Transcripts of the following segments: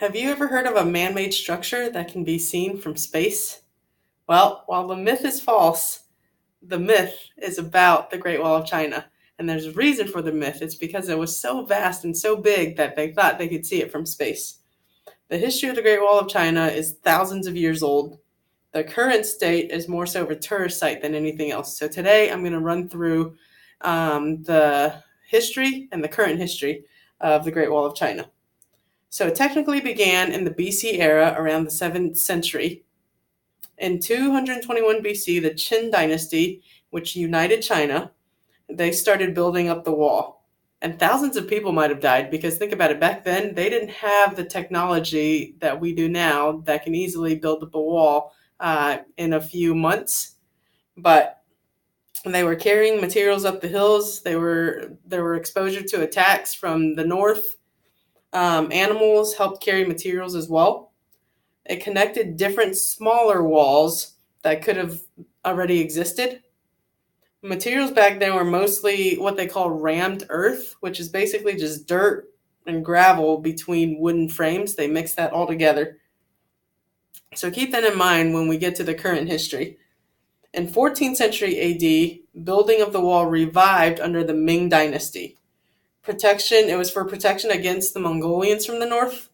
Have you ever heard of a man made structure that can be seen from space? Well, while the myth is false, the myth is about the Great Wall of China. And there's a reason for the myth. It's because it was so vast and so big that they thought they could see it from space. The history of the Great Wall of China is thousands of years old. The current state is more so of a tourist site than anything else. So today I'm going to run through the history and the current history of the Great Wall of China. So it technically began in the BC era around the 7th century. In 221 BC, the Qin dynasty, which united China, they started building up the wall. And thousands of people might have died because think about it, back then they didn't have the technology that we do now that can easily build up a wall in a few months. But they were carrying materials up the hills. There were exposure to attacks from the north. Animals helped carry materials as well. It connected different smaller walls that could have already existed. Materials back then were mostly what they call rammed earth, which is basically just dirt and gravel between wooden frames. They mix that all together. So keep that in mind when we get to the current history. In 14th century AD, building of the wall revived under the Ming dynasty. It was for protection against the Mongolians from the north.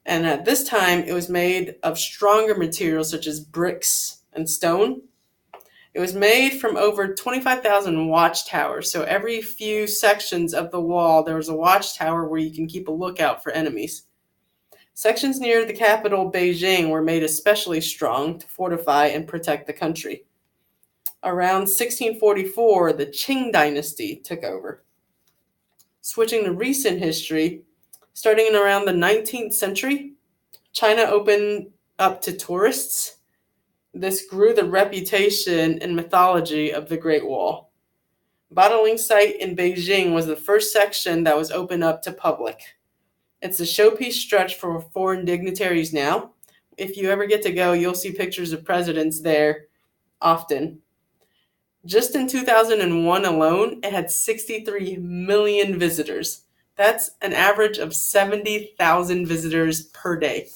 And at this time, it was made of stronger materials such as bricks and stone. It was made from over 25,000 watchtowers. So every few sections of the wall, there was a watchtower where you can keep a lookout for enemies. Sections near the capital, Beijing, were made especially strong to fortify and protect the country. Around 1644, the Qing dynasty took over. Switching to recent history, starting in around the 19th century, China opened up to tourists. This grew the reputation and mythology of the Great Wall. Badaling site in Beijing was the first section that was opened up to public. It's a showpiece stretch for foreign dignitaries now. If you ever get to go, you'll see pictures of presidents there often. Just in 2001 alone, it had 63 million visitors. That's an average of 70,000 visitors per day.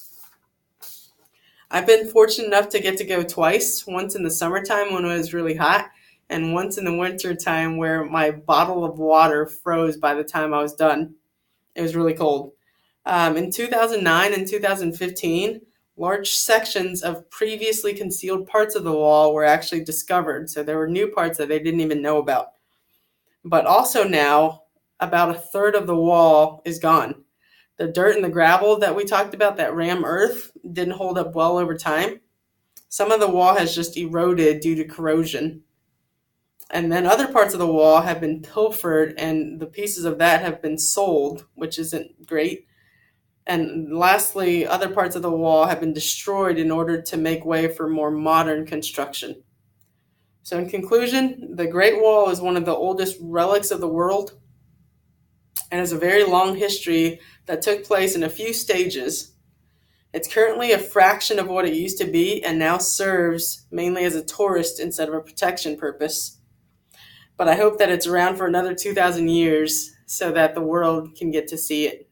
I've been fortunate enough to get to go twice, once in the summertime when it was really hot, and once in the winter time where my bottle of water froze by the time I was done. It was really cold. In 2009 and 2015, large sections of previously concealed parts of the wall were actually discovered. So there were new parts that they didn't even know about. But also now, about a third of the wall is gone. The dirt and the gravel that we talked about, that ram earth, didn't hold up well over time. Some of the wall has just eroded due to corrosion. And then other parts of the wall have been pilfered, and the pieces of that have been sold, which isn't great. And lastly, other parts of the wall have been destroyed in order to make way for more modern construction. So in conclusion, the Great Wall is one of the oldest relics of the world and has a very long history that took place in a few stages. It's currently a fraction of what it used to be and now serves mainly as a tourist instead of a protection purpose. But I hope that it's around for another 2,000 years so that the world can get to see it.